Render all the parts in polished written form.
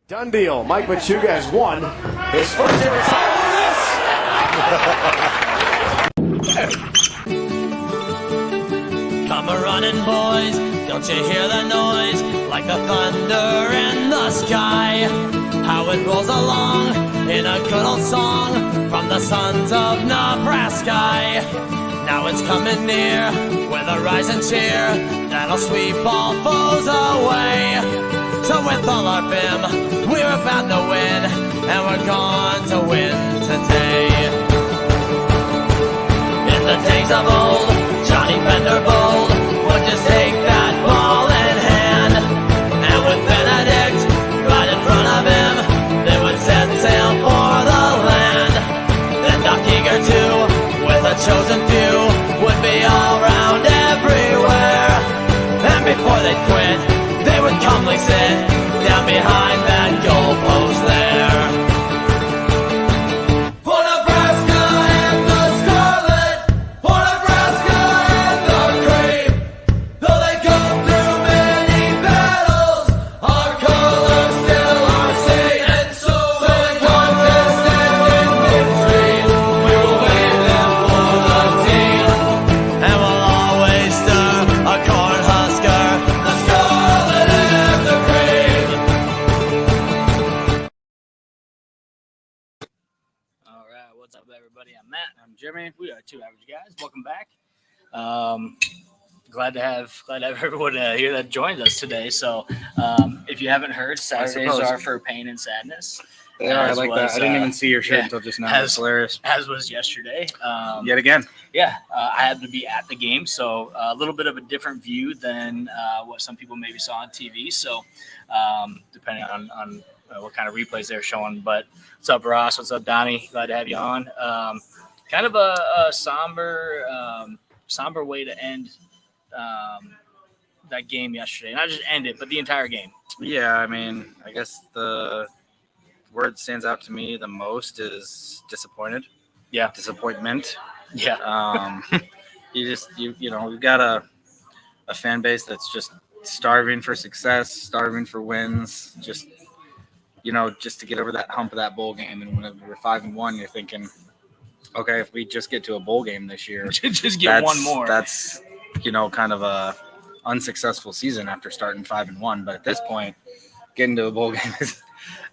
Done deal. Mike Machuga has won his first ever Come a-running, boys, don't you hear the noise? Like the thunder in the sky. How it rolls along in a good old song from the sons of Nebraska. Now it's coming near with a rising cheer that'll sweep all foes away. So with all our vim, we're about to win, and we're going to win today. In the days of old, Johnny Vanderbold would just take that ball in hand, and with Benedict right in front of him, they would set sail for the land. Then Doc Eager too, with a chosen few, would be all around everywhere. And before they quit, they would calmly sit down behind that goalpost there. For Nebraska and the Scarlet, for Nebraska and the Cream, though they go through many battles, our colors still are seen. And so in contest and in victory, we will wave them for the team. And we'll always stir a Cornhusker, the Scarlet and the Cream. All right, what's up, everybody? I'm Matt. I'm Jimmy. We are Two Average Guys. Welcome back. Glad to have everyone here that joined us today. So, if you haven't heard, Saturdays are for pain and sadness. Yeah, I like that. I didn't even see your shirt until just now. It's hilarious. As was yesterday. Yet again. Yeah, I had to be at the game, so a little bit of a different view than what some people maybe saw on TV. So, depending on what kind of replays they're showing. But what's up, Ross? What's up, Donnie? Glad to have you on. Kind of a somber way to end that game yesterday. Not just end it, but the entire game. Yeah, I mean, I guess the word that stands out to me the most is disappointed. Yeah. Disappointment. Yeah. You know, we've got a fan base that's just starving for success, starving for wins, just to get over that hump of that bowl game. And when we're 5-1, you're thinking, okay, if we just get to a bowl game this year, just get one more. That's kind of a unsuccessful season after starting 5-1. But at this point, getting to a bowl game is,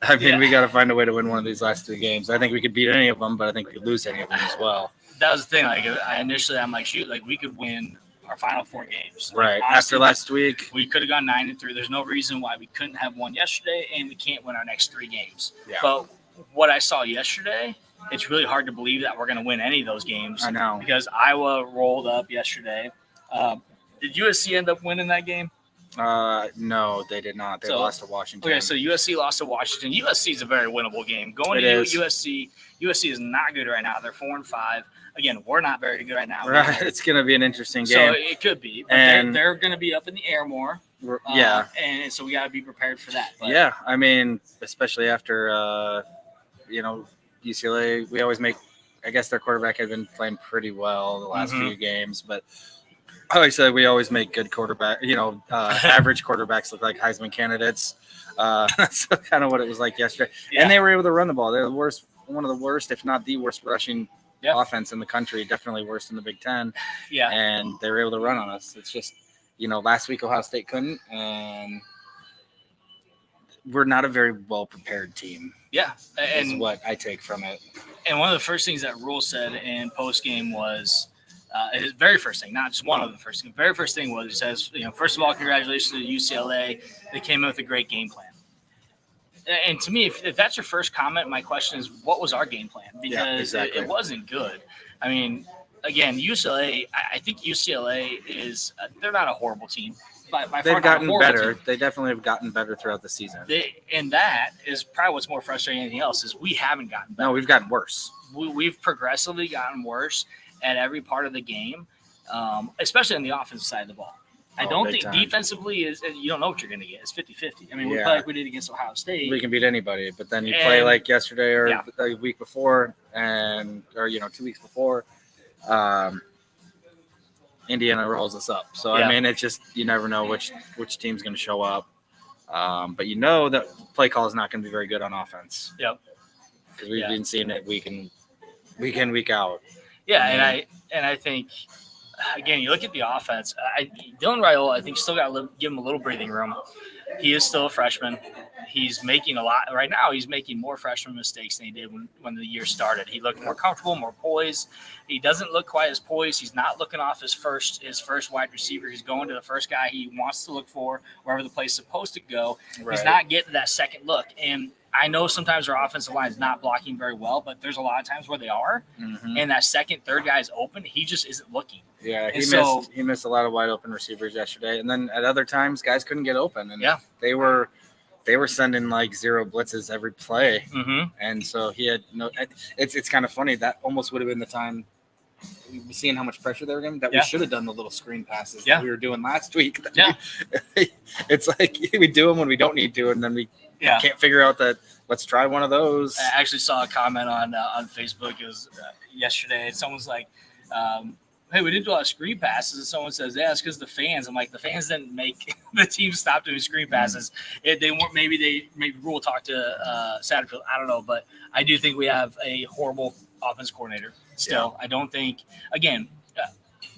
we got to find a way to win one of these last three games. I think we could beat any of them, but I think we could lose any of them as well. That was the thing. Like I'm like, shoot, like we could win our final four games. Right. Like, honestly, after last week, we could have gone 9-3. There's no reason why we couldn't have won yesterday, and we can't win our next three games. Yeah. But what I saw yesterday, it's really hard to believe that we're going to win any of those games. I know. Because Iowa rolled up yesterday. Did USC end up winning that game? No, they did not. They lost to Washington. Okay, so USC lost to Washington. USC is a very winnable game. Going to USC is not good right now. They're 4-5. Again, we're not very good right now. Right. It's going to be an interesting game. So it could be. But and they're going to be up in the air more. Yeah. And so we got to be prepared for that. But, yeah. I mean, especially after, UCLA, we always I guess their quarterback had been playing pretty well the last few games, but I always say we always make good average quarterbacks look like Heisman candidates. That's kind of what it was like yesterday. Yeah. And they were able to run the ball. They're one of the worst, if not the worst rushing offense in the country, definitely worse than the Big Ten. Yeah. And they were able to run on us. It's just, last week Ohio State couldn't, and we're not a very well-prepared team. Yeah. And is what I take from it. And one of the first things that Rule said in post-game was, his very first thing, not just one of the first things, very first thing was, he says, first of all, congratulations to UCLA. They came in with a great game plan. And to me, if that's your first comment, my question is, what was our game plan? Because it wasn't good. I mean, again, UCLA, I think UCLA is they're not a horrible team. They've gotten better. They definitely have gotten better throughout the season. And that is probably what's more frustrating than anything else is we haven't gotten better. No, we've gotten worse. We've progressively gotten worse at every part of the game, especially on the offensive side of the ball. I don't think defensively you don't know what you're going to get. It's 50-50. I mean, we play like we did against Ohio State. We can beat anybody, but then you play like yesterday or a week before or 2 weeks before, Indiana rolls us up. So, I mean, it's just you never know which team's going to show up. But you know that play call is not going to be very good on offense. Yep. Because we've been seeing it week in, week out. Yeah, and I think again, you look at the offense. Dylan Raiola, I think, still got to give him a little breathing room. He is still a freshman. He's making a lot right now. He's making more freshman mistakes than he did when the year started. He looked more comfortable, more poised. He doesn't look quite as poised. He's not looking off his first wide receiver. He's going to the first guy he wants to look for, wherever the play is supposed to go. Right. He's not getting that second look. And I know sometimes our offensive line is not blocking very well, but there's a lot of times where they are, and that second, third guy is open. He just isn't looking. Yeah, he missed a lot of wide open receivers yesterday, and then at other times, guys couldn't get open, and they were sending like 0 blitzes every play, and so he had no. It's kind of funny that almost would have been the time. Seeing how much pressure they were getting, we should have done the little screen passes that we were doing last week. It's like we do them when we don't need to, and then we can't figure out that. Let's try one of those. I actually saw a comment on Facebook. It was yesterday. Someone's like, "Hey, we didn't do a lot of screen passes." And someone says, "Yeah, it's because the fans." I'm like, the fans didn't make the team stop doing screen passes. They weren't. Maybe Rule talked to Satterfield. I don't know, but I do think we have a horrible offense coordinator. Still, I don't think. Again,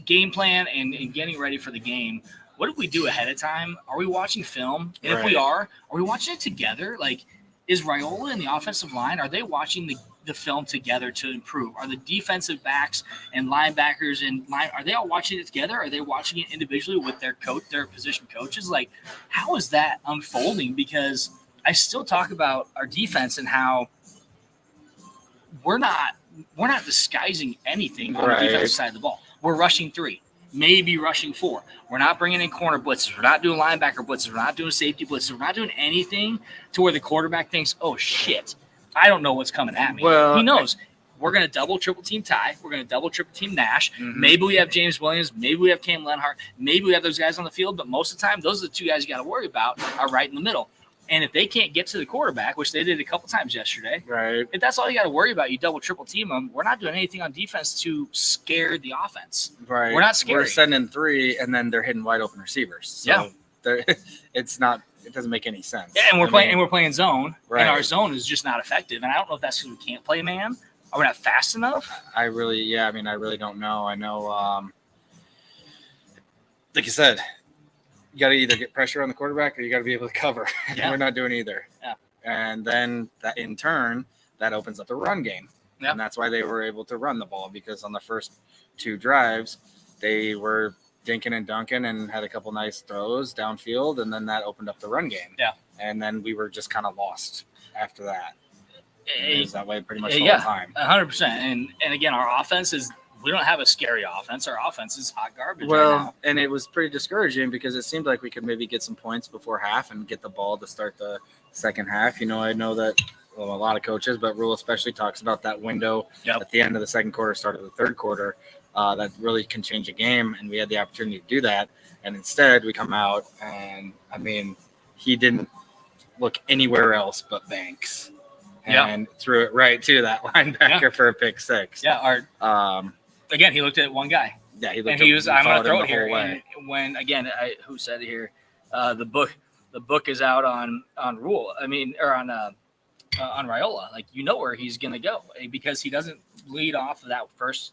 game plan and getting ready for the game. What did we do ahead of time? Are we watching film? And if we are we watching it together? Like, is Raiola and the offensive line, are they watching the film together to improve? Are the defensive backs and linebackers are they all watching it together? Are they watching it individually with their position coaches? Like, how is that unfolding? Because I still talk about our defense and how we're not disguising anything on the defensive side of the ball. We're rushing 3. Maybe rushing 4. We're not bringing in corner blitzes. We're not doing linebacker blitzes. We're not doing safety blitzes. We're not doing anything to where the quarterback thinks, oh, shit, I don't know what's coming at me. Well, he knows. We're going to double, triple team Ty. We're going to double, triple team Nash. Maybe we have James Williams. Maybe we have Cam Lenhart. Maybe we have those guys on the field. But most of the time, those are the 2 guys you got to worry about are right in the middle. And if they can't get to the quarterback, which they did a couple times yesterday, if that's all you got to worry about, you double, triple team them. We're not doing anything on defense to scare the offense. Right. We're not scared. We're sending 3, and then they're hitting wide open receivers. So it's not. It doesn't make any sense. Yeah, and we're playing zone, and our zone is just not effective. And I don't know if that's because we can't play man. Are we not fast enough? I really don't know. I know, like you said. You got to either get pressure on the quarterback or you got to be able to cover. Yeah. We're not doing either. Yeah. And then that in turn, that opens up the run game. Yeah. And that's why they were able to run the ball, because on the first 2 drives, they were dinking and dunking and had a couple nice throws downfield. And then that opened up the run game. Yeah. And then we were just kind of lost after that. It was that way pretty much the whole time. 100%. And again, our offense is – we don't have a scary offense. Our offense is hot garbage right now. And it was pretty discouraging because it seemed like we could maybe get some points before half and get the ball to start the second half. You know, I know that a lot of coaches, but Rule especially talks about that window at the end of the second quarter, start of the third quarter, that really can change a game. And we had the opportunity to do that. And instead we come out and, he didn't look anywhere else but Banks. And threw it right to that linebacker for a pick 6. Yeah, again, he looked at one guy. Yeah, I'm going to throw it here. And when again, who said it here? The book is out on Rule. On Raiola. Like, you know where he's going to go because he doesn't lead off of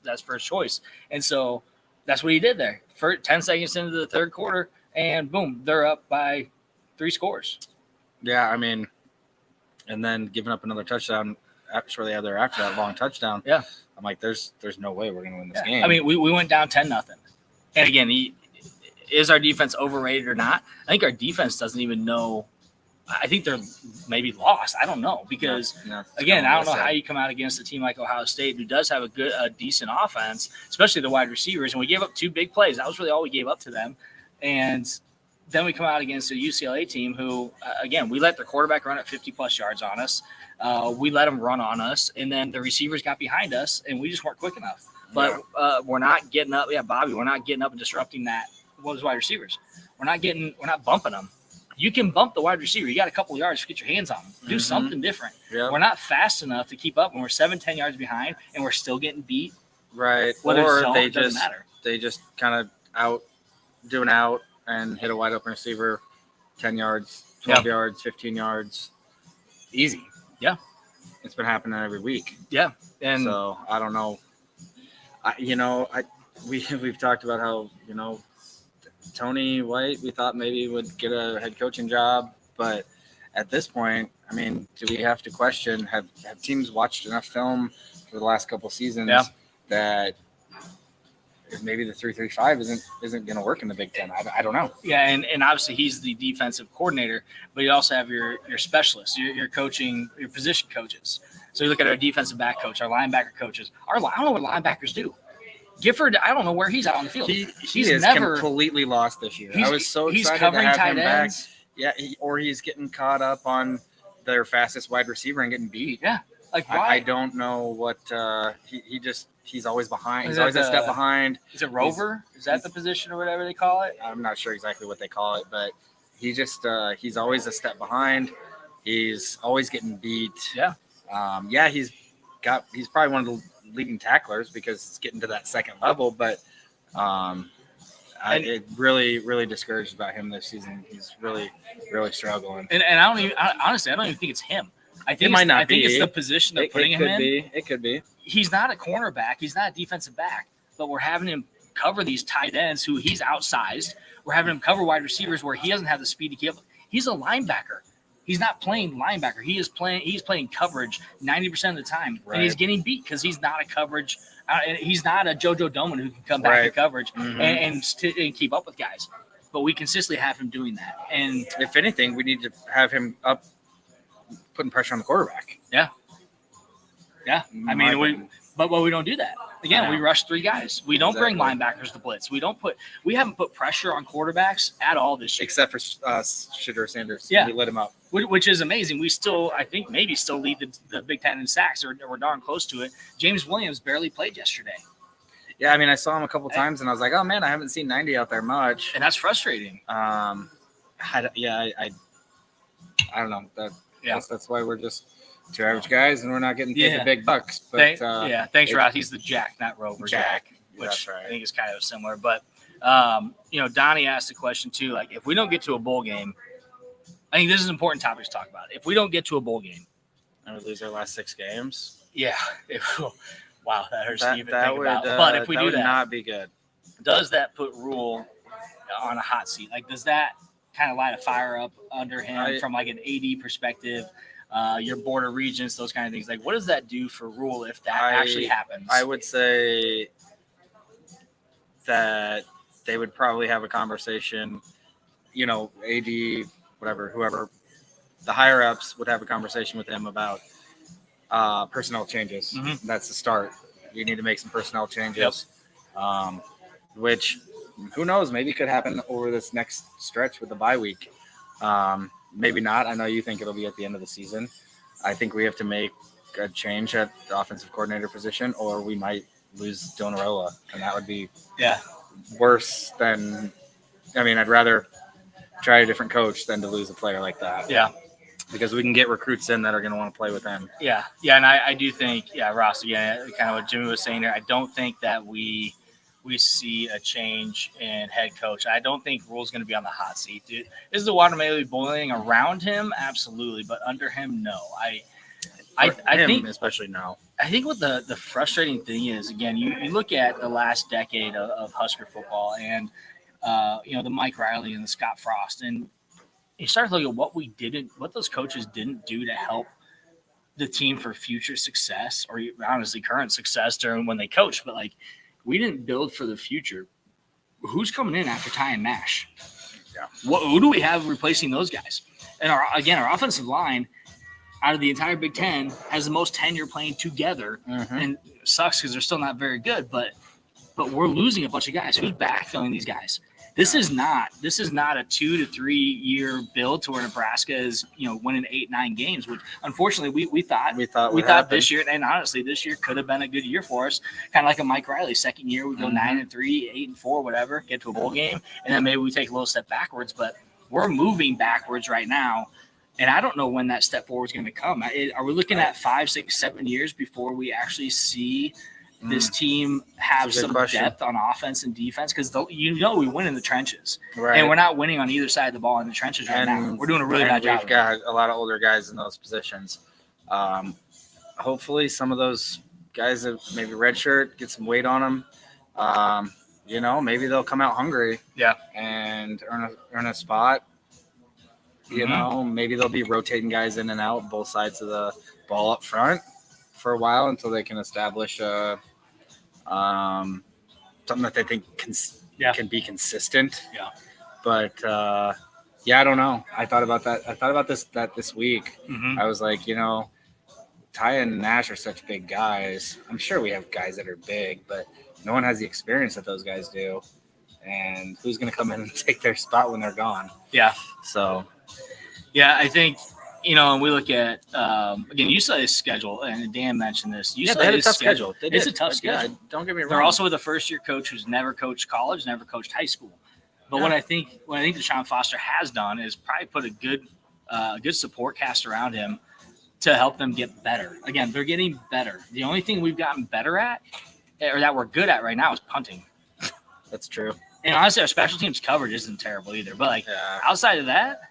that's first choice. And so that's what he did there. 10 seconds into the third quarter, and boom, they're up by 3 scores. Yeah, and then giving up another touchdown shortly after that long touchdown. Yeah. I'm like, there's no way we're going to win this game. We went down 10-0. And again, is our defense overrated or not? I think our defense doesn't even know. I think they're maybe lost. I don't know because, again, I don't know how you come out against a team like Ohio State who does have a decent offense, especially the wide receivers. And we gave up 2 big plays. That was really all we gave up to them. And then we come out against a UCLA team who, again, we let their quarterback run at 50-plus yards on us. We let them run on us, and then the receivers got behind us, and we just weren't quick enough. But we're not getting up. Yeah, Bobby, we're not getting up and disrupting that. What was wide receivers? We're not bumping them. You can bump the wide receiver. You got a couple of yards to get your hands on them. Do something different. Yep. We're not fast enough to keep up when we're 7-10 yards behind, and we're still getting beat. Right. Or they just kind of out and hit a wide open receiver 10 yards 12 yards, 15 yards, easy. Yeah. It's been happening every week. Yeah. And So I don't know. We've talked about how, Tony White, we thought maybe would get a head coaching job, but at this point, I mean, do we have to question, have teams watched enough film for the last couple seasons that maybe the 3-3-5 isn't going to work in the Big Ten? I don't know. Yeah, and obviously he's the defensive coordinator, but you also have your specialists, your coaching, your position coaches. So you look at our defensive back coach, our linebacker coaches. I don't know what linebackers do. Gifford, I don't know where he's out on the field. He's never completely lost this year. I was so excited covering to have tight him ends. back. Yeah, or he's getting caught up on their fastest wide receiver and getting beat. Yeah, like why? I don't know what he's always behind. Is He's always that a step behind. Is it rover? Is that the position or whatever they call it? I'm not sure exactly what they call it, but he's always a step behind. He's always getting beat. Yeah. He's probably one of the leading tacklers because it's getting to that second level, but it really, really discouraged about him this season. He's really, really struggling. And honestly, I don't even think it's him. I think I think it's the position of putting him in. It could be. He's not a cornerback. He's not a defensive back, but we're having him cover these tight ends who he's outsized. We're having him cover wide receivers where he doesn't have the speed to keep up. He's a linebacker. He's not playing linebacker. He's playing coverage 90% of the time, right. And he's getting beat because he's not a coverage. He's not a JoJo Doman who can come back to coverage and keep up with guys. But we consistently have him doing that. And if anything, we need to have him up, putting pressure on the quarterback. Yeah. I mean, we don't do that. Again, we rush three guys. We don't bring linebackers to blitz. We haven't put pressure on quarterbacks at all this year. Except for Shedeur Sanders. Yeah. We let him up. Which is amazing. We still, I think, maybe still lead the Big Ten in sacks, or we're darn close to it. James Williams barely played yesterday. Yeah, I mean, I saw him a couple times, and I was like, oh, man, I haven't seen 90 out there much. And that's frustrating. I don't know. That's why we're just two average guys, and we're not getting paid the big bucks. But, thanks, Ross. He's the Jack, not Rover. Jack. Which That's right. I think is kind of similar. But, Donnie asked the question, too, like, if we don't get to a bowl game, I think this is an important topic to talk about. If we don't get to a bowl game, and we lose our last 6 games. Yeah. Wow, that hurts to even think about. But if we do that, would not be good. Does that put Rule on a hot seat? Like, does that kind of light a fire up under him from like an AD perspective? Your border regions, those kind of things. Like, what does that do for Rule if that actually happens? I would say that they would probably have a conversation. AD, whoever, the higher ups would have a conversation with him about personnel changes. Mm-hmm. That's the start. You need to make some personnel changes, which who knows, maybe could happen over this next stretch with the bye week. Maybe not. I know you think it'll be at the end of the season. I think we have to make a change at the offensive coordinator position, or we might lose Donarola, and that would be worse than. I mean, I'd rather try a different coach than to lose a player like that. Yeah. Because we can get recruits in that are going to want to play with him. Yeah, and I do think, Ross, again, kind of what Jimmy was saying there, I don't think that we see a change in head coach. I don't think Rule's going to be on the hot seat. Dude, is the water maybe boiling around him? Absolutely, but under him, no. I think especially now. I think what the frustrating thing is, again, you look at the last decade of Husker football and, the Mike Riley and the Scott Frost, and you start to look at what those coaches didn't do to help the team for future success, or honestly current success during when they coached. But like, we didn't build for the future. Who's coming in after Ty and Mash? Yeah. Who do we have replacing those guys? And our offensive line out of the entire Big Ten has the most tenure playing together, and it sucks because they're still not very good. But we're losing a bunch of guys. Who's backfilling these guys? This is not a 2 to 3 year build to where Nebraska is, winning 8-9 games, which unfortunately we thought this year, and honestly this year could have been a good year for us. Kind of like a Mike Riley second year, we go 9-3, 8-4, whatever, get to a bowl game, and then maybe we take a little step backwards. But we're moving backwards right now, and I don't know when that step forward is going to come. Are we looking at 5, 6, 7 years before we actually see this team have That's a good some question. depth on offense and defense? Because we win in the trenches, Right. and we're not winning on either side of the ball in the trenches right now. We're doing a really bad job. We've got a lot of older guys in those positions. Hopefully, some of those guys that maybe redshirt, get some weight on them. Maybe they'll come out hungry. Yeah. And earn a spot. Maybe they'll be rotating guys in and out both sides of the ball up front for a while until they can establish something that they think can be consistent. Yeah. But I don't know. I thought about that. I thought about this week. Mm-hmm. I was like, Ty and Nash are such big guys. I'm sure we have guys that are big, but no one has the experience that those guys do. And who's going to come in and take their spot when they're gone? Yeah. So, yeah, I think, and we look at, again, UCLA's schedule, and Dan mentioned this. they had a tough schedule. It's a tough schedule. Yeah, don't get me wrong. They're also with a first-year coach who's never coached college, never coached high school. But what I think Deshaun Foster has done is probably put a good support cast around him to help them get better. Again, they're getting better. The only thing we've gotten better at, or that we're good at right now, is punting. That's true. And honestly, our special teams coverage isn't terrible either. But outside of that,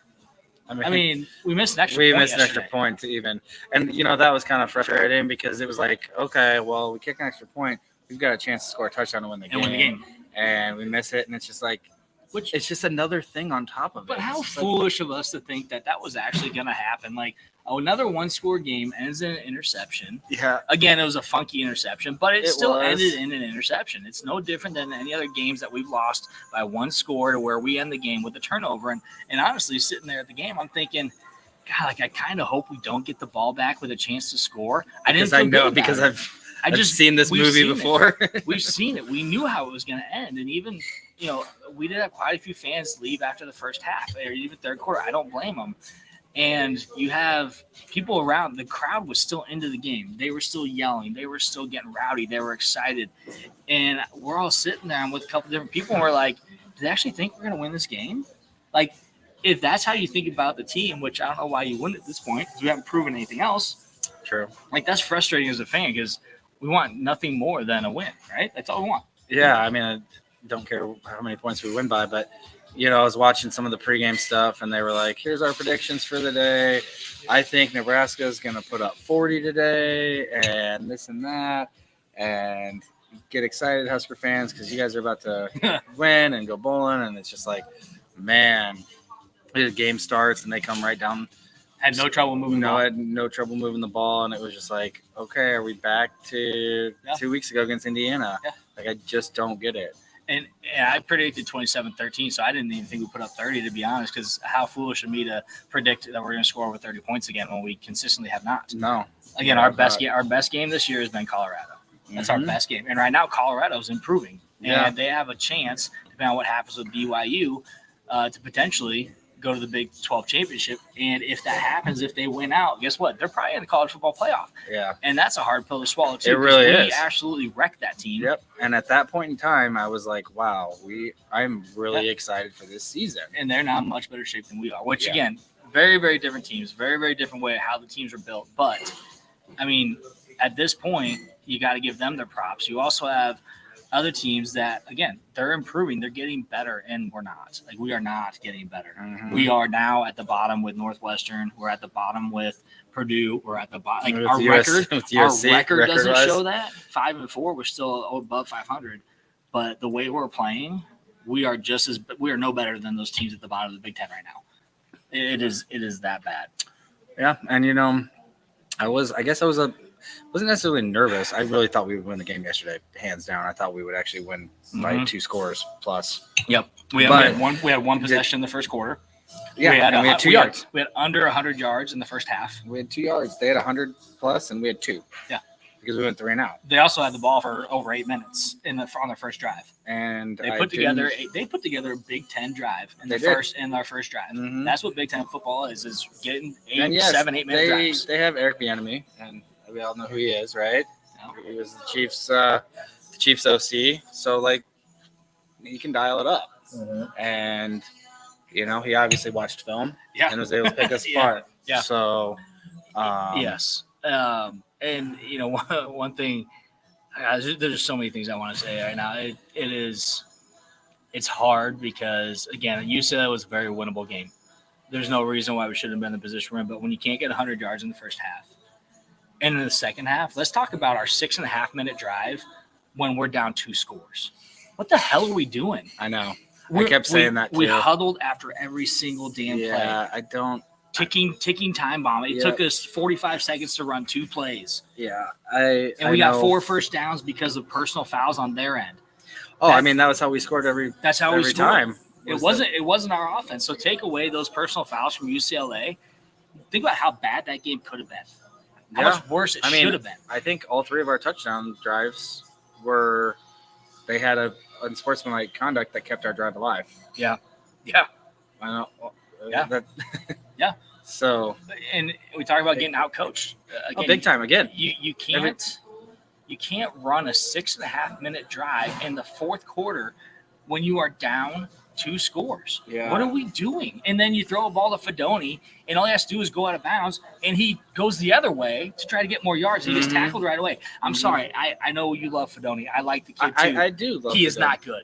I mean, we missed an extra point. We missed an extra point even. And, that was kind of frustrating because it was like, okay, well, we kick an extra point. We've got a chance to score a touchdown and win the game. And we miss it. And it's just like, it's just another thing on top of it. But how foolish of us to think that was actually going to happen. Like, another one-score game ends in an interception. Yeah. Again, it was a funky interception, but it still was. ended in an interception. It's no different than any other games that we've lost by one score to where we end the game with a turnover. And honestly, sitting there at the game, I'm thinking, God, I kind of hope we don't get the ball back with a chance to score. I've just seen this movie before. We've seen it. We knew how it was going to end. And even, we did have quite a few fans leave after the first half or even third quarter. I don't blame them. And you have people around. The crowd was still into the game. They were still yelling. They were still getting rowdy. They were excited. And we're all sitting there with a couple different people. And we're like, do they actually think we're going to win this game? Like, if that's how you think about the team, which I don't know why you wouldn't at this point because we haven't proven anything else. True. Like, that's frustrating as a fan because we want nothing more than a win, right? That's all we want. Yeah, I mean, I don't care how many points we win by, but I was watching some of the pregame stuff, and they were like, here's our predictions for the day. I think Nebraska is going to put up 40 today and this and that. And get excited, Husker fans, because you guys are about to win and go bowling. And it's just like, man, the game starts, and they come right down. Had no trouble moving the ball. And it was just like, okay, are we back to 2 weeks ago against Indiana? Yeah. Like, I just don't get it. And I predicted 27-13, so I didn't even think we put up 30, to be honest, because how foolish of me to predict that we're going to score over 30 points again when we consistently have not. No. Again, our best game this year has been Colorado. That's our best game. And right now, Colorado's improving. And they have a chance, depending on what happens with BYU, to potentially go to the Big 12 championship. And if that happens, if they win out, guess what? They're probably in the college football playoff. Yeah. And that's a hard pill to swallow, too. It really is. We absolutely wrecked that team. Yep. And at that point in time, I was like, wow, I'm really excited for this season. And they're not in much better shape than we are, which, again, very, very different teams, very, very different way of how the teams are built. But, I mean, at this point, you got to give them their props. You also have other teams that, again, they're improving. They're getting better, and we're not. Like, we are not getting better. Mm-hmm. We are now at the bottom with Northwestern. We're at the bottom with Purdue. We're at the bottom. Like, our record doesn't show that. 5-4, we're still above 500. But the way we're playing, we are no better than those teams at the bottom of the Big Ten right now. It is that bad. Yeah, and I wasn't necessarily nervous. I really thought we would win the game yesterday, hands down. I thought we would actually win by 2 scores plus. Yep. We had one possession in the first quarter. Yeah, we had 2 yards. We had under 100 yards in the first half. We had 2 yards. They had 100 plus, and we had 2. Yeah. Because we went 3 and out. They also had the ball for over 8 minutes on their first drive. And they put together a Big Ten drive in our first drive. Mm-hmm. That's what Big Ten football is getting 7-8 minute drives. They have Eric Bieniemy, and we all know who he is, right? Yeah. He was the Chiefs OC, so like he can dial it up. Mm-hmm. And he obviously watched film and was able to pick us apart. Yeah. So yes. And one thing There's just so many things I want to say right now. It's hard because, again, UCLA was a very winnable game. There's no reason why we shouldn't have been in the position we're in, but when you can't get 100 yards in the first half, and in the second half, let's talk about our 6.5-minute drive when we're down 2 scores. What the hell are we doing? I know. I kept saying that too. We huddled after every single damn play. Yeah, I don't. Ticking time bomb. It took us 45 seconds to run 2 plays. Yeah, we got 4 first downs because of personal fouls on their end. I mean, that was how we scored every time. It wasn't our offense. So take away those personal fouls from UCLA. Think about how bad that game could have been. How much worse it should have been. I think all 3 of our touchdown drives they had a unsportsmanlike conduct that kept our drive alive. Yeah. I know. Yeah. Yeah. So. And we talk about getting out coached. Big time again. You can't run a 6.5-minute drive in the fourth quarter when you are down 2 scores. Yeah. What are we doing? And then you throw a ball to Fedoni, and all he has to do is go out of bounds, and he goes the other way to try to get more yards. He gets tackled right away. I'm sorry. I know you love Fedoni. I like the kid too. I do love He is Fedoni. not good.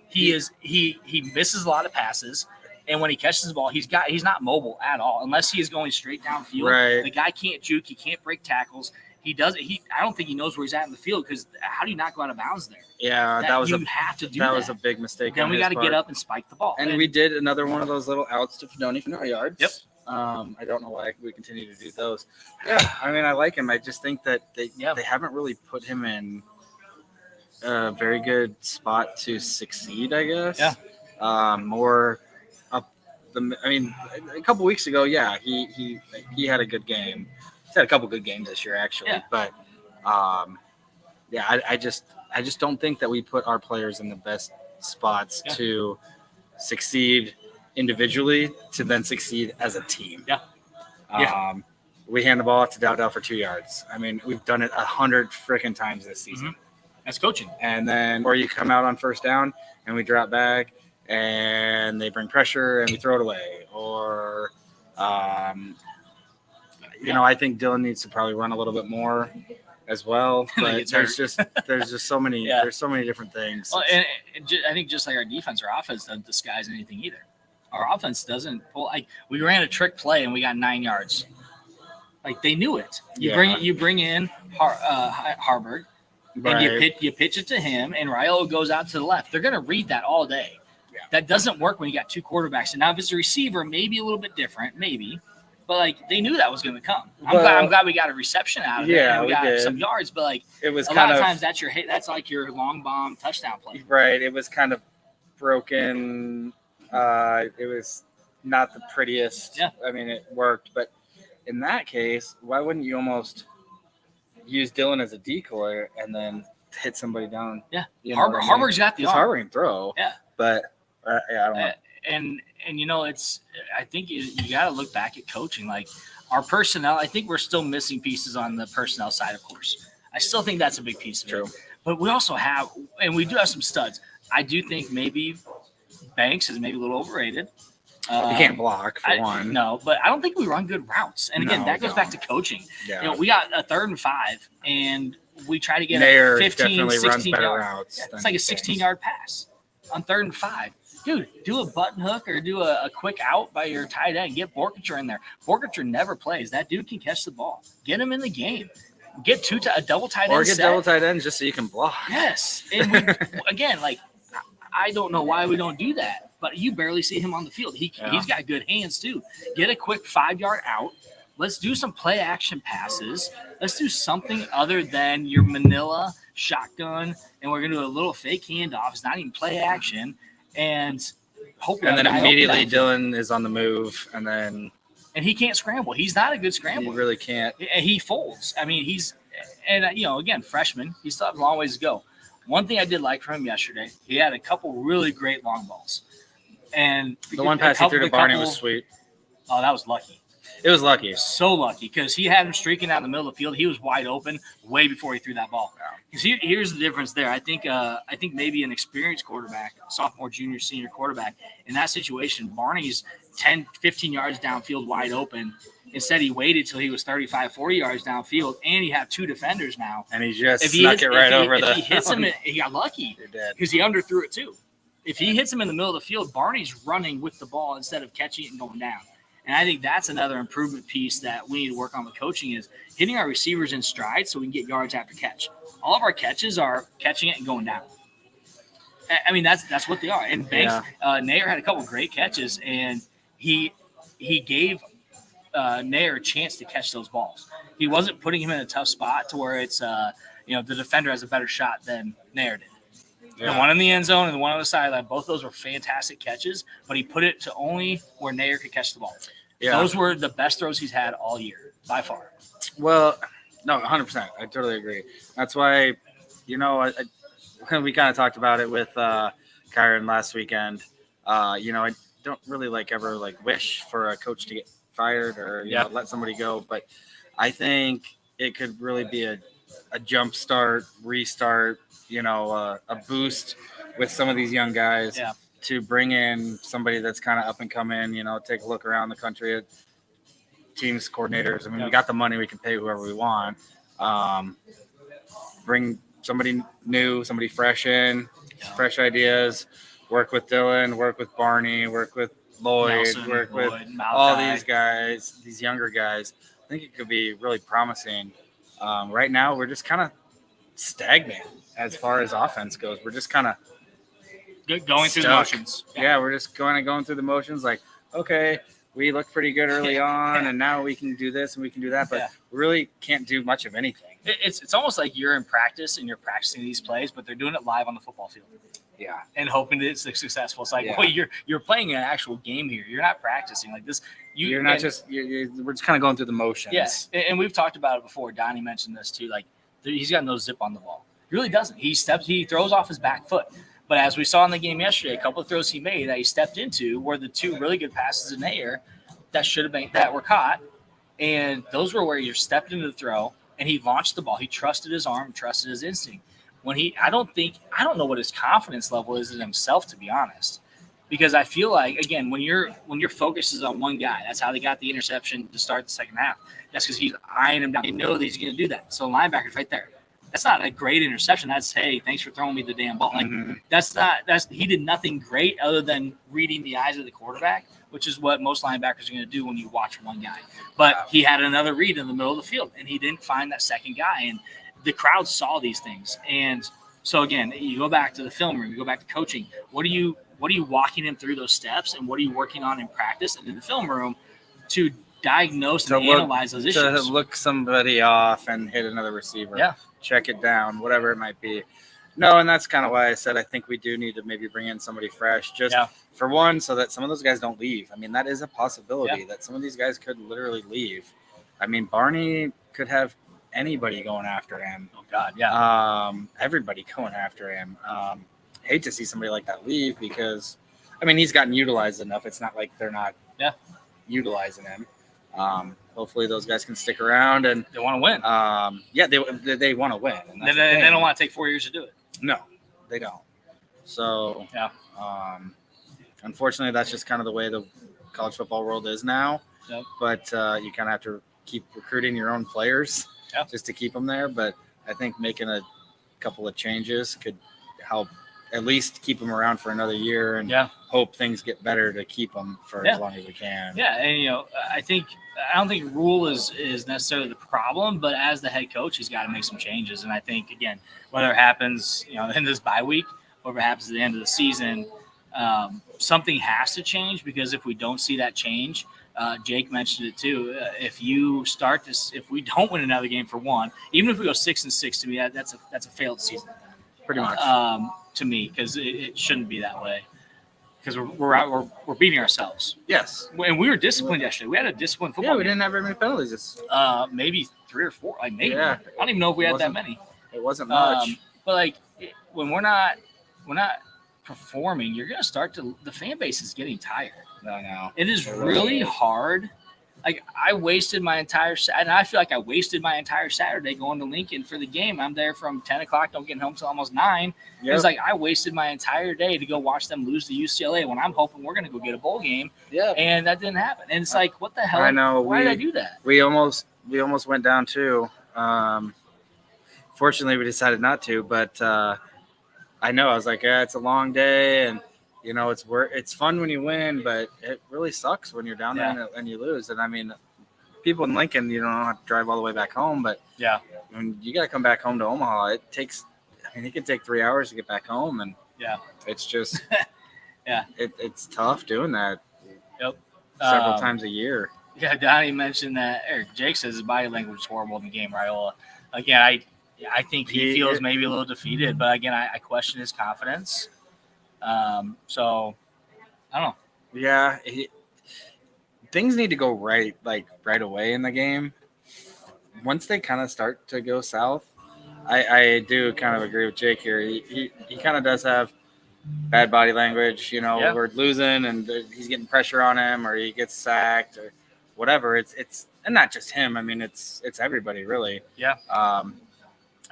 He misses a lot of passes. And when he catches the ball, he's not mobile at all unless he is going straight downfield. Right. The guy can't juke. He can't break tackles. I don't think he knows where he's at in the field because how do you not go out of bounds there? Yeah, that was a big mistake. Then we got to get up and spike the ball. And we did another one of those little outs to Fedoni for no yards. Yep. I don't know why we continue to do those. Yeah, I mean, I like him. I just think that they haven't really put him in a very good spot to succeed, I guess. Yeah. More up a couple weeks ago, he had a good game. He's had a couple good games this year, actually. Yeah. But, I just don't think that we put our players in the best spots to succeed individually to then succeed as a team. Yeah. We hand the ball off to Dowdell for 2 yards. I mean, we've done it 100 freaking times this season. That's coaching. And then, or you come out on first down and we drop back and they bring pressure and we throw it away. Or, I think Dylan needs to probably run a little bit more as well. But there's just so many there's so many different things. Well, and I think just like our defense, our offense doesn't disguise anything either. Our offense doesn't pull. Like we ran a trick play and we got 9 yards. Like they knew it. You bring in Harburg, and you pitch it to him, and Raiola goes out to the left. They're gonna read that all day. Yeah. That doesn't work when you got 2 quarterbacks. And now if it's a receiver, maybe a little bit different, maybe. But like they knew that was going to come. I'm glad we got a reception out of it. And we got some yards. But like it was a lot of times that's like your long bomb touchdown play. Right. It was kind of broken. It was not the prettiest. Yeah. I mean, it worked, but in that case, why wouldn't you almost use Dylan as a decoy and then hit somebody down? Yeah. Harburg's got the arm. Harburg can throw. Yeah. But I don't know. And I think you got to look back at coaching. Like our personnel, I think we're still missing pieces on the personnel side, of course. I still think that's a big piece of it. But we also have, and we do have some studs. I do think maybe Banks is maybe a little overrated. You can't block for one. No, but I don't think we run good routes. And again, that goes back to coaching. Yeah. We got a 3rd and 5, and we try to get Nair a 15, 16 yard. Routes it's like a 16-yard pass on 3rd and 5. Dude, do a button hook or do a quick out by your tight end. Get Borkature in there. Borkature never plays. That dude can catch the ball. Get him in the game. Get a double tight end. Or get double tight end just so you can block. Yes. And again, like I don't know why we don't do that, but you barely see him on the field. He's got good hands too. Get a quick 5-yard out. Let's do some play action passes. Let's do something other than your Manila shotgun, and we're gonna do a little fake handoff. It's not even play action. And hopefully, and then immediately Dylan is on the move, and he can't scramble. He's not a good scrambler. He really can't. He folds. I mean, again, freshman. He still has a long ways to go. One thing I did like from him yesterday, he had a couple really great long balls, and the one pass he threw to Barney was sweet. Oh, that was lucky. It was lucky. So lucky because he had him streaking out in the middle of the field. He was wide open way before he threw that ball. Because here's the difference there. I think maybe an experienced quarterback, sophomore, junior, senior quarterback, in that situation, Barney's 10, 15 yards downfield wide open. Instead, he waited till he was 35, 40 yards downfield, and he had two defenders now. And he just snuck it right over the – If he hits him, he got lucky because he underthrew it too. If he hits him in the middle of the field, Barney's running with the ball instead of catching it and going down. And I think that's another improvement piece that we need to work on with coaching is hitting our receivers in stride so we can get yards after catch. All of our catches are catching it and going down. I mean, that's what they are. And Banks, Nair had a couple great catches, and he gave Nair a chance to catch those balls. He wasn't putting him in a tough spot to where it's the defender has a better shot than Nair did. Yeah. The one in the end zone and the one on the sideline, both those were fantastic catches, but he put it to only where Nair could catch the ball. Yeah. Those were the best throws he's had all year, by far. Well, no, 100%. I totally agree. That's why, we kind of talked about it with Kyron last weekend. I don't really ever wish for a coach to get fired or let somebody go, but I think it could really be a jump start, restart, a boost with some of these young guys to bring in somebody that's kind of up and coming, take a look around the country at teams, coordinators. I mean, we got the money, we can pay whoever we want. Bring somebody new, somebody fresh in, fresh ideas, work with Dylan, work with Barney, work with Lloyd, Nelson, work with all these guys, these younger guys. I think it could be really promising. Right now, we're just kind of stagnant as far as offense goes. We're just kind of going through the motions. Yeah, we're just going through the motions. Okay, we look pretty good early on, and now we can do this and we can do that, but we really can't do much of anything. It's almost like you're in practice and you're practicing these plays, but they're doing it live on the football field. Yeah, and hoping that it's successful. It's well, you're playing an actual game here. You're not practicing like this. We're just kind of going through the motions. Yes, and we've talked about it before. Donnie mentioned this too. He's got no zip on the ball. He really doesn't. He throws off his back foot. But as we saw in the game yesterday, a couple of throws he made that he stepped into were the two really good passes in the air that were caught, and those were where he stepped into the throw and he launched the ball. He trusted his arm, trusted his instinct. I don't know what his confidence level is in himself, to be honest, because I feel like, again, when your focus is on one guy, that's how they got the interception to start the second half. That's because he's eyeing him down. They know that he's going to do that. So linebacker's right there. That's not a great interception. That's, hey, thanks for throwing me the damn ball. He did nothing great other than reading the eyes of the quarterback, which is what most linebackers are going to do when you watch one guy. But he had another read in the middle of the field, and he didn't find that second guy. And the crowd saw these things. And so, again, you go back to the film room, you go back to coaching. What are you walking him through those steps, and what are you working on in practice and in the film room to diagnose and analyze those issues? To look somebody off and hit another receiver. Yeah. Check it down, whatever it might be. No, and that's kind of why I said I think we do need to maybe bring in somebody fresh, just for one, so that some of those guys don't leave. I mean, that is a possibility that some of these guys could literally leave. I mean, Barney could have anybody going after him. Oh, God, yeah. Everybody going after him. Hate to see somebody like that leave because, I mean, he's gotten utilized enough. It's not like they're not utilizing him. Hopefully those guys can stick around and they want to win. They want to win. And they don't want to take 4 years to do it. No, they don't. So, unfortunately, that's just kind of the way the college football world is now. Yep. But you kind of have to keep recruiting your own players just to keep them there. But I think making a couple of changes could help at least keep them around for another year and hope things get better to keep them for as long as we can. Yeah, and I don't think Rule is necessarily the problem, but as the head coach, he's got to make some changes. And I think, again, whether it happens in this bye week or if it happens at the end of the season, something has to change, because if we don't see that change, Jake mentioned it too. If we don't win another game for one, even if we go 6-6, to me that's a failed season. Pretty much. To me, because it shouldn't be that way. Because we're beating ourselves. Yes. And we were disciplined yesterday. We had a disciplined football. Yeah, we didn't have very many penalties. Maybe 3 or 4. Maybe. Yeah. I don't even know if we had that many. It wasn't much. But when we're not performing, you're gonna start to. The fan base is getting tired. I know. It is really hard Like I wasted my entire and I feel like I wasted my entire Saturday going to Lincoln for the game. I'm there from 10 o'clock. Don't get home till almost 9. Yep. It's like I wasted my entire day to go watch them lose to UCLA when I'm hoping we're going to go get a bowl game. Yeah. And that didn't happen. And it's like, what the hell? I know. Why did I do that? We almost went down too. Fortunately, we decided not to. But I know I was like, yeah, it's a long day, and you know, it's fun when you win, but it really sucks when you're down there and you lose. And I mean, people in Lincoln, you don't have to drive all the way back home, but when you got to come back home to Omaha, it can take 3 hours to get back home, and it's just it's tough doing that. Yep. Several times a year. Yeah, Donnie mentioned that. Eric Jake says his body language is horrible in the game, Raiola. Again, I think he feels maybe a little defeated, but again, I question his confidence. So I don't know. Yeah, things need to go right away in the game. Once they kind of start to go south, I do kind of agree with Jake here. He kind of does have bad body language. You know, we're losing and he's getting pressure on him, or he gets sacked, or whatever. It's and not just him. I mean, it's everybody really. Yeah.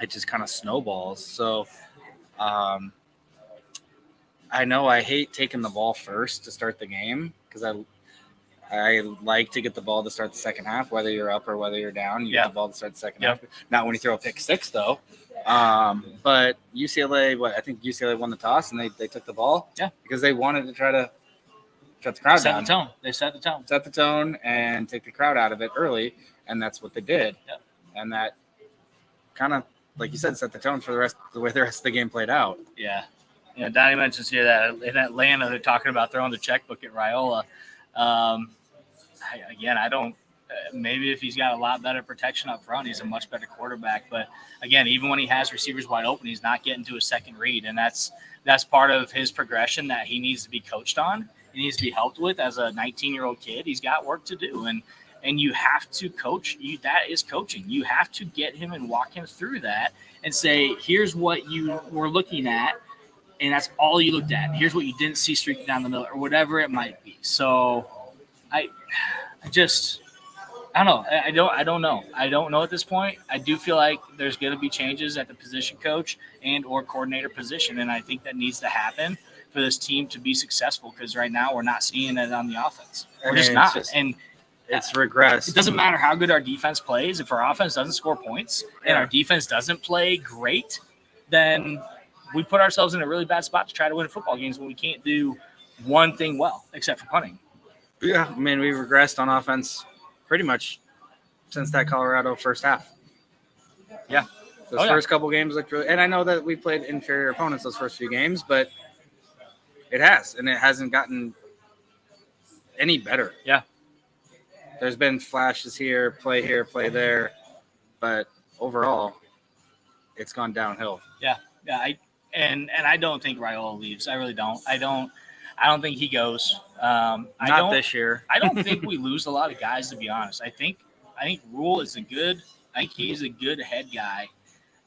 It just kind of snowballs. So, I know I hate taking the ball first to start the game because I like to get the ball to start the second half, whether you're up or whether you're down. You get the ball to start the second half. Not when you throw a pick six, though. But UCLA, I think UCLA won the toss and they took the ball. Yeah. Because they wanted to try to shut the crowd down. They set the tone. Set the tone and take the crowd out of it early, and that's what they did. Yep. And that kind of, like you said, set the tone for the way the rest of the game played out. Yeah. Yeah, Donnie mentions here that in Atlanta they're talking about throwing the checkbook at Raiola. I don't. Maybe if he's got a lot better protection up front, he's a much better quarterback. But again, even when he has receivers wide open, he's not getting to a second read, and that's part of his progression that he needs to be coached on. He needs to be helped with as a 19-year-old kid. He's got work to do, and you have to coach. That is coaching. You have to get him and walk him through that and say, here's what you were looking at. And that's all you looked at. Here's what you didn't see streaking down the middle, or whatever it might be. So, I don't know. I don't know. I don't know at this point. I do feel like there's going to be changes at the position coach and or coordinator position, and I think that needs to happen for this team to be successful. Because right now we're not seeing it on the offense. We're just not. And it's regressed. It doesn't matter how good our defense plays. If our offense doesn't score points and our defense doesn't play great, then we put ourselves in a really bad spot to try to win football games when we can't do one thing well, except for punting. Yeah, I mean, we've regressed on offense pretty much since that Colorado first half. Yeah, those first couple games looked really – and I know that we played inferior opponents those first few games, but it has, and it hasn't gotten any better. Yeah. There's been flashes here, play there, but overall, it's gone downhill. Yeah, yeah, And I don't think Raiola leaves. I really don't. I don't think he goes. Not this year. I don't think we lose a lot of guys, to be honest. I think Rule is I think he's a good head guy.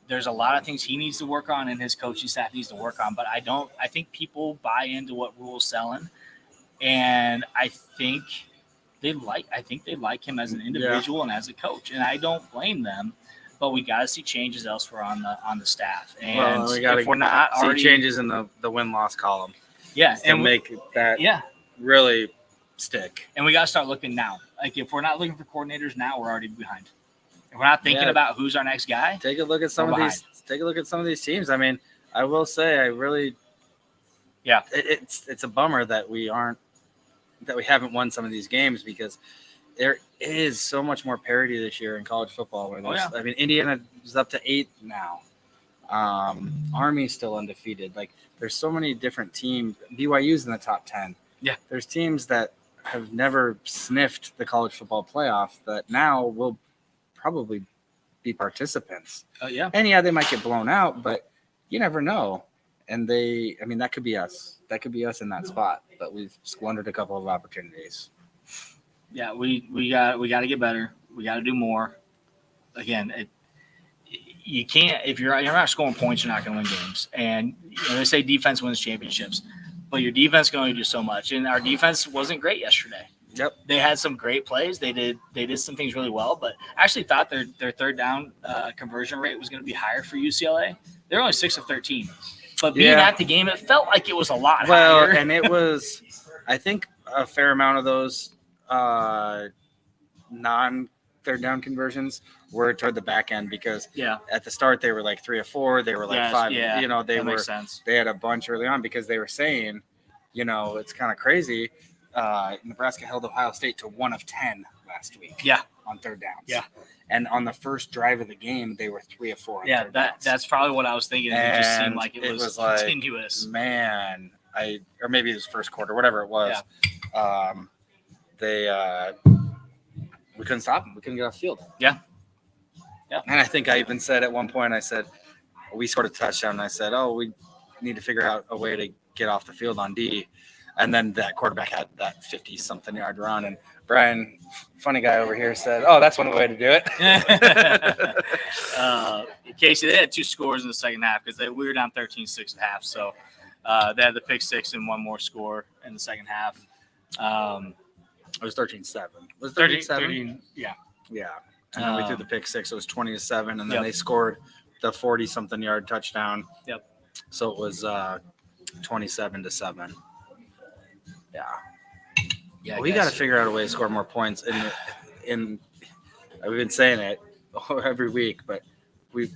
There's a lot of things he needs to work on and his coaching staff needs to work on, but I think people buy into what Rule's selling, and I think they like him as an individual and as a coach, and I don't blame them. But we got to see changes elsewhere on the staff, and we got to see changes in the win-loss column. Yeah, and make that really stick. And we got to start looking now. Like if we're not looking for coordinators now, we're already behind. If we're not thinking about who's our next guy, take a look at some of these. Take a look at some of these teams. I mean, I will say, it's a bummer that we haven't won some of these games because there is so much more parity this year in college football. Where I mean, Indiana is up to 8 now. Army's still undefeated. Like, there's so many different teams. BYU's in the top 10. Yeah. There's teams that have never sniffed the college football playoff that now will probably be participants. And they might get blown out, but you never know. And that could be us. That could be us in that spot. But we've squandered a couple of opportunities. Yeah, we got to get better. We got to do more. Again, you can't if you're not scoring points, you're not going to win games. And they say defense wins championships, but your defense can only do so much. And our defense wasn't great yesterday. Yep. They had some great plays. They did some things really well, but I actually thought their third down conversion rate was going to be higher for UCLA. They're only 6 of 13. But being at the game, it felt like it was a lot higher. And it was, I think, a fair amount of those non-third down conversions were toward the back end because at the start they were like 3 or 4. They were like 5. You know, makes sense. They had a bunch early on because they were saying, you know, it's kind of crazy. Nebraska held Ohio State to 1 of 10 last week. Yeah. On third downs. Yeah. And on the first drive of the game, they were 3 of 4. Yeah, that's probably what I was thinking. It just seemed like it was continuous. Like, man, or maybe it was first quarter, whatever it was. Yeah. We couldn't stop them. We couldn't get off the field. Yeah. Yeah. And I think I even said at one point, I said, we scored a touchdown. And I said, we need to figure out a way to get off the field on D. And then that quarterback had that 50-something yard run. And Brian, funny guy over here, said, that's one way to do it. Casey, they had 2 scores in the second half because we were down 13-6 at half. So they had the pick 6 and one more score in the second half. It was 13-7. Was 13? Yeah. Yeah. And then we threw the pick 6. It was 20-7. And then they scored the 40-something yard touchdown. Yep. So it was 27-7. Yeah. Yeah. We got to figure out a way to score more points. And we've been saying it every week, but we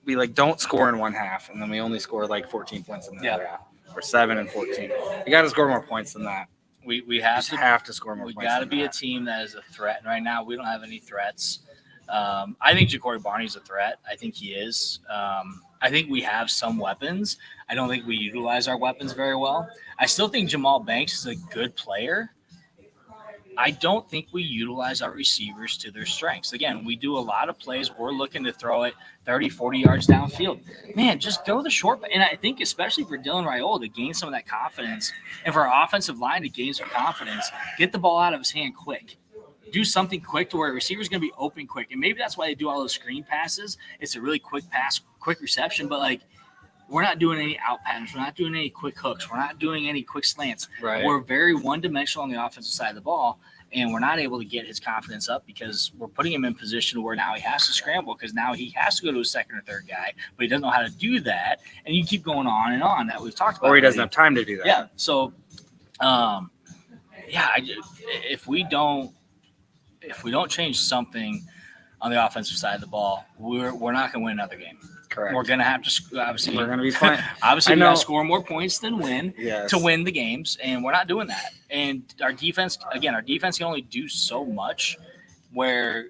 like don't score in one half, and then we only score like 14 points in the other half, or 7 and 14. We got to score more points than that. We have to score more points. We got to be a team that is a threat. And right now, we don't have any threats. I think Ja'Cory Barney's a threat. I think he is. I think we have some weapons. I don't think we utilize our weapons very well. I still think Jamal Banks is a good player. I don't think we utilize our receivers to their strengths. Again, we do a lot of plays. We're looking to throw it 30, 40 yards downfield. Man, just go the short. And I think especially for Dylan Raiola to gain some of that confidence and for our offensive line to gain some confidence, get the ball out of his hand quick. Do something quick to where a receiver's going to be open quick. And maybe that's why they do all those screen passes. It's a really quick pass, quick reception. But, like, we're not doing any out patterns. We're not doing any quick hooks. We're not doing any quick slants. Right. We're very one-dimensional on the offensive side of the ball, and we're not able to get his confidence up because we're putting him in position where now he has to scramble because now he has to go to a second or third guy, but he doesn't know how to do that. And you keep going on and on that we've talked about. Or he doesn't have time to do that. Yeah. So, if we don't change something on the offensive side of the ball, we're not going to win another game. Correct. We're going to have to obviously. We're going to be playing. Obviously, we got to score more points than win Yes. to win the games, and we're not doing that. And our defense can only do so much. Where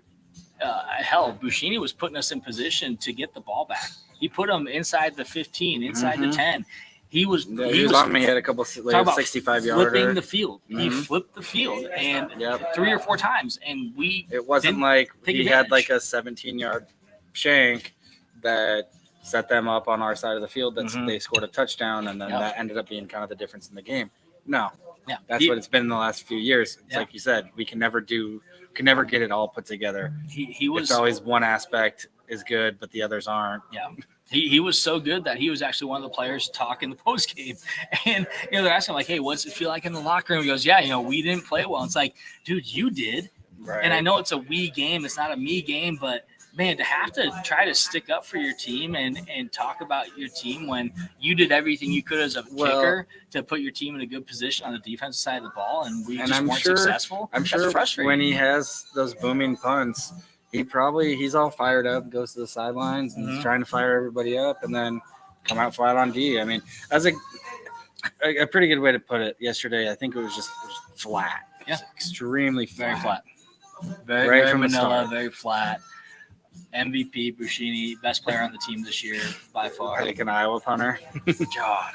Buschini was putting us in position to get the ball back. He put them inside the 15, inside the 10. He was on me at a couple 65-yarder. Flipping the field. He flipped the field and 3 or 4 times, and It wasn't like he had like a 17-yard shank that set them up on our side of the field. They scored a touchdown, and then that ended up being kind of the difference in the game. No, that's what it's been in the last few years. It's like you said, we can never get it all put together. It's always one aspect is good, but the others aren't. Yeah. He was so good that he was actually one of the players talk in the post game. And, they're asking like, hey, what's it feel like in the locker room? He goes, we didn't play well. It's like, dude, you did. Right. And I know it's a we game. It's not a me game, but man, to have to try to stick up for your team and talk about your team when you did everything you could as a kicker to put your team in a good position on the defensive side of the ball, and we just weren't successful. I'm sure when he has those booming punts, he's all fired up, goes to the sidelines, and he's trying to fire everybody up, and then come out flat on D. I mean, as a pretty good way to put it yesterday, I think it was just flat. Yeah, extremely flat. Very flat. Very vanilla, very flat. MVP, Buschini, best player on the team this year by far. Like an Iowa punter. God.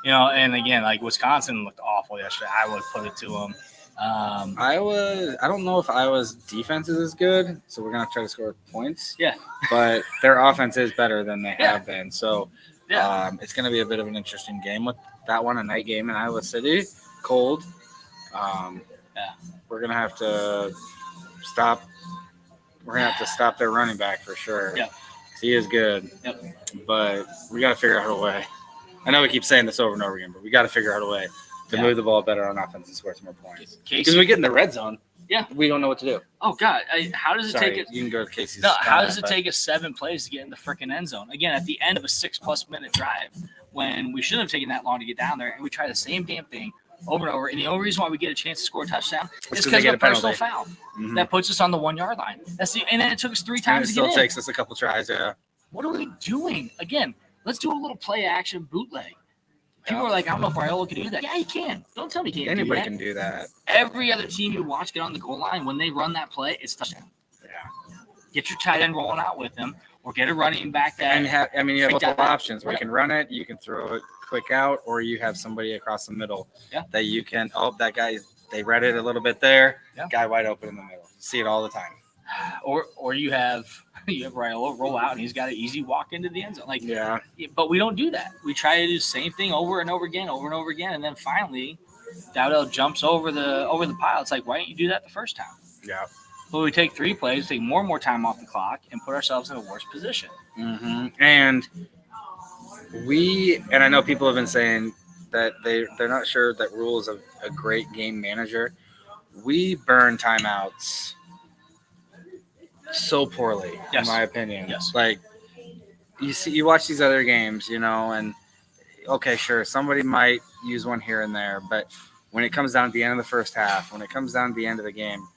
And again, like Wisconsin looked awful yesterday. I would put it to them. Iowa, I don't know if Iowa's defense is as good, so we're going to try to score points. Yeah. But their offense is better than they have been. So it's going to be a bit of an interesting game with that one, a night game in Iowa City. Cold. We're going to have to stop. We're going to have to stop their running back for sure. Yeah. He is good. Yep. But we got to figure out a way. I know we keep saying this over and over again, but we got to figure out a way to Yeah. move the ball better on offense and score some more points. Casey- Because we get in the red zone, Yeah. we don't know what to do. Oh God, how does it Sorry, take it? you can go to Casey's. No, how comment, does it but- take us 7 plays to get in the freaking end zone? Again, at the end of a 6+ minute drive, when we shouldn't have taken that long to get down there, and we try the same damn thing over and over. And the only reason why we get a chance to score a touchdown is 'cause because they of get a a penalty. personal foul Mhm. that puts us on the 1 yard line. And then it took us 3 And times it to still get in. takes us a couple tries. Yeah. What are we doing? Again, let's do a little play action bootleg. People Yeah. are like, I don't know if Raiola can do that. Yeah, he can. Don't tell me he can't Anybody do that. can do that. Every other team you watch get on the goal line, when they run that play, it's touchdown. Yeah. Get your tight end rolling out with them, or get a running back that. And you have Freak multiple out. options where you can run it, you can throw it quick out, or you have somebody across the middle that you can. Oh, that guy, they read it a little bit there. Yeah. Guy wide open in the middle. See it all the time. Or you have Raiola roll out and he's got an easy walk into the end zone. Like, Yeah. but we don't do that. We try to do the same thing over and over again, and then finally, Dowdell jumps over the pile. It's like, why didn't you do that the first time? Yeah. But we take 3 plays, take more and more time off the clock, and put ourselves in a worse position. Mm-hmm. And I know people have been saying that they're not sure that Rule is a great game manager. We burn timeouts so poorly, Yes. in my opinion. Yes. Like you watch these other games, and okay, sure, somebody might use one here and there, but when it comes down to the end of the first half, when it comes down to the end of the game,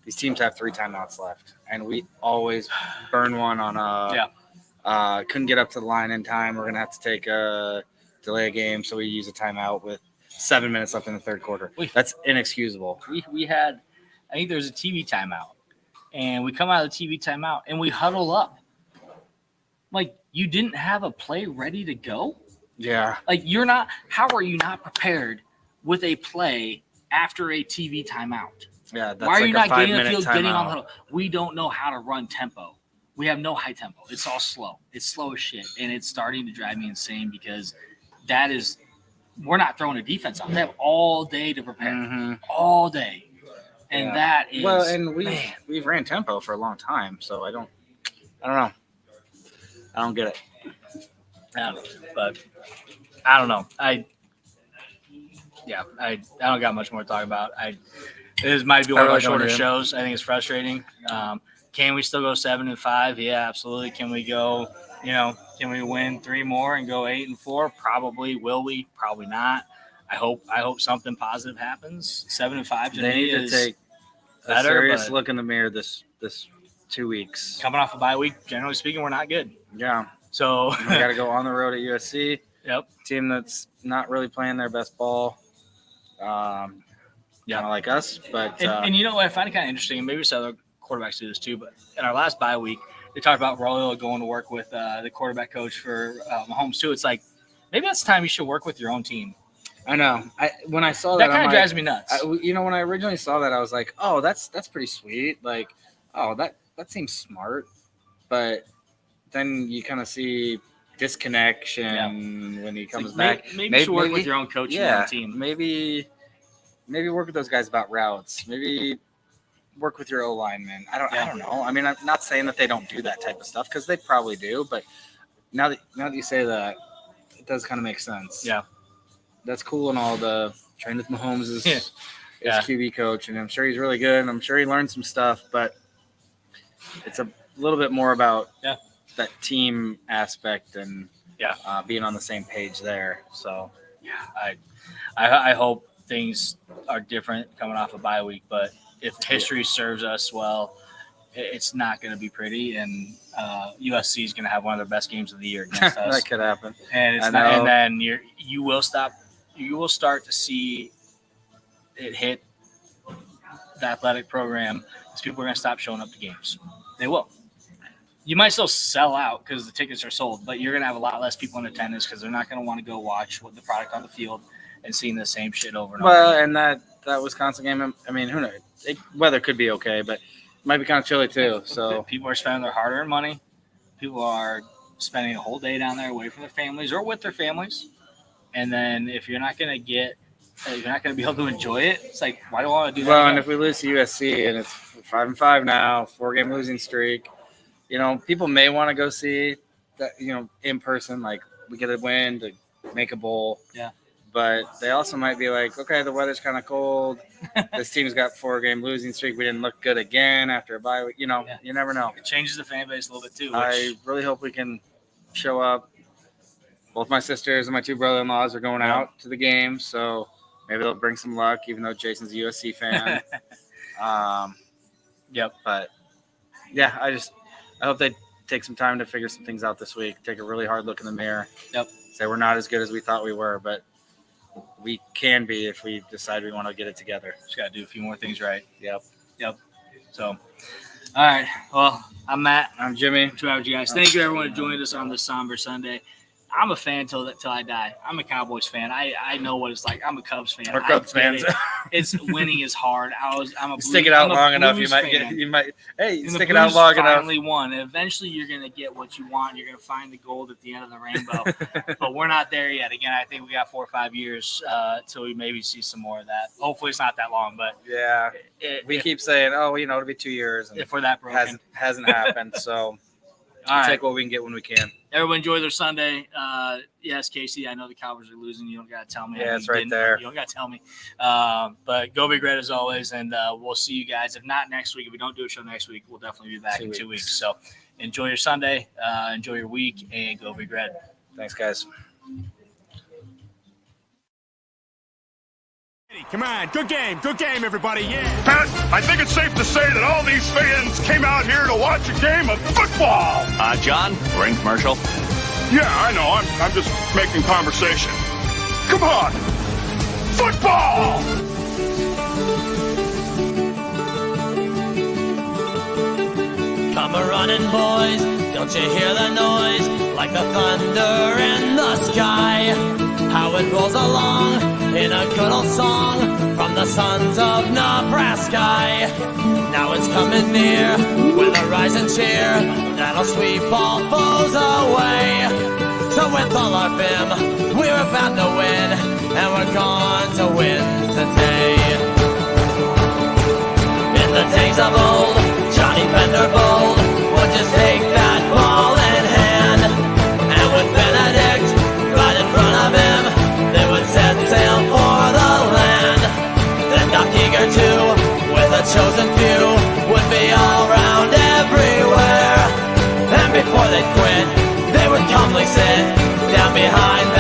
these teams have 3 timeouts left, and we always burn one on a couldn't get up to the line in time. We're gonna have to take a delay a game, so we use a timeout with 7 minutes left in the third quarter. That's inexcusable. We had, I think there was a TV timeout, and we come out of the TV timeout and we huddle up. Like, you didn't have a play ready to go? Yeah. Like, how are you not prepared with a play after a TV timeout? Yeah. That's Why are like you a not getting the 5-minute field, getting on the timeout. huddle? We don't know how to run tempo. We have no high tempo. It's all slow. It's slow as shit. And it's starting to drive me insane because we're not throwing a defense on. They have all day to prepare. Mhm. All day. And Yeah. that is Well, and man. we've ran tempo for a long time, so I don't know. I don't get it. I don't know, but I don't know. I don't got much more to talk about. This might be one of really our don't shorter either. shows. I think it's frustrating. Can we still go 7-5? Yeah, absolutely. Can we go? Can we win 3 more and go 8-4? Probably. Will we? Probably not. I hope something positive happens. 7-5 to They me need to is take a better, serious but look in the mirror this 2 weeks. coming off a bye week. Generally speaking, we're not good. Yeah. So We got to go on the road at USC. yep. Team that's not really playing their best ball. Kind of like us, but And you know what I find it kind of interesting, and maybe some other quarterbacks do this too, but in our last bye week, they talked about Raiola going to work with the quarterback coach for Mahomes too. It's like, maybe that's the time you should work with your own team. I know. When I saw That that, kind I'm of like, drives me nuts. when I originally saw that, I was like, oh, that's pretty sweet. Like, oh, that seems smart. But then you kind of see disconnection when he comes back. Maybe you should work with your own coach and your own team. Maybe work with those guys about routes. Maybe work with your O lineman. I don't know. I mean, I'm not saying that they don't do that type of stuff because they probably do. But now that you say that, it does kind of make sense. Yeah. That's cool and all. The trained with Mahomes is Yeah. QB coach, and I'm sure he's really good, and I'm sure he learned some stuff, but it's a little bit more about that team aspect and being on the same page there. So I hope things are different coming off a bye week, but if history serves us well, it's not going to be pretty, and USC is going to have one of their best games of the year against us. that could happen. And it's I not, know. and then you will start to see it hit the athletic program because people are going to stop showing up to games. They will. You might still sell out because the tickets are sold, but you're going to have a lot less people in attendance because they're not going to want to go watch what the product on the field and seeing the same shit over and over. Well, and that Wisconsin game, I mean, who knows? Weather could be okay, but it might be kind of chilly too. So People are spending their hard-earned money. People are spending a whole day down there away from their families or with their families. And then if you're not going to be able to enjoy it, it's like, why do I want to do that? well, again? and if we lose to USC and it's 5-5 now, 4-game losing streak, people may want to go see that, in person, like we get a win to make a bowl. Yeah. But they also might be like, okay, the weather's kind of cold. This team's got 4-game losing streak. We didn't look good again after a bye week. You know, you never know. It changes the fan base a little bit too. I really hope we can show up. Both my sisters and my 2 brother-in-laws are going out to the game, so maybe they'll bring some luck, even though Jason's a USC fan. But yeah, I hope they take some time to figure some things out this week. Take a really hard look in the mirror. Say we're not as good as we thought we were, but we can be if we decide we want to get it together. Just got to do a few more things right. Yep. So, all right. Well, I'm Matt. I'm Jimmy. 2 Hours, you guys. Thank you, everyone, for joining us on this somber Sunday. I'm a fan till I die. I'm a Cowboys fan. I know what it's like. I'm a Cubs fan. We're Cubs fans. It's winning is hard. I'm a Blues, stick it out long enough. You might stick it out long enough. Finally won. Eventually, you're gonna get what you want. You're gonna find the gold at the end of the rainbow. But we're not there yet. Again, I think we got 4 or 5 years till we maybe see some more of that. Hopefully, it's not that long. But yeah, we keep saying, it'll be 2 years. And if we're that broken, hasn't happened. So. We'll take what we can get when we can. Everyone enjoy their Sunday. Yes, Casey, I know the Cowboys are losing. You don't got to tell me. Yeah, it's right there. You don't got to tell me. But go Big Red as always, and we'll see you guys. If not next week, if we don't do a show next week, we'll definitely be back in 2 weeks. So enjoy your Sunday, enjoy your week, and go Big Red. Thanks, guys. Come on, good game, everybody, yeah. Pat, I think it's safe to say that all these fans came out here to watch a game of football. John, we're in commercial. Yeah, I know. I'm just making conversation. Come on, football! Come a-running, boys, don't you hear the noise? Like the thunder in the sky. How it rolls along in a good old song from the sons of Nebraska. Now it's coming near with a rising cheer that'll sweep all foes away. So with all our vim, we're about to win, and we're going to win today. In the days of old, Johnny Vanderbold would just take that ball in hand, and with Benedict right in front of him, they would set sail for the land. Then Doc Eager too, with a chosen few, would be all round everywhere. And before they quit, they would calmly sit down behind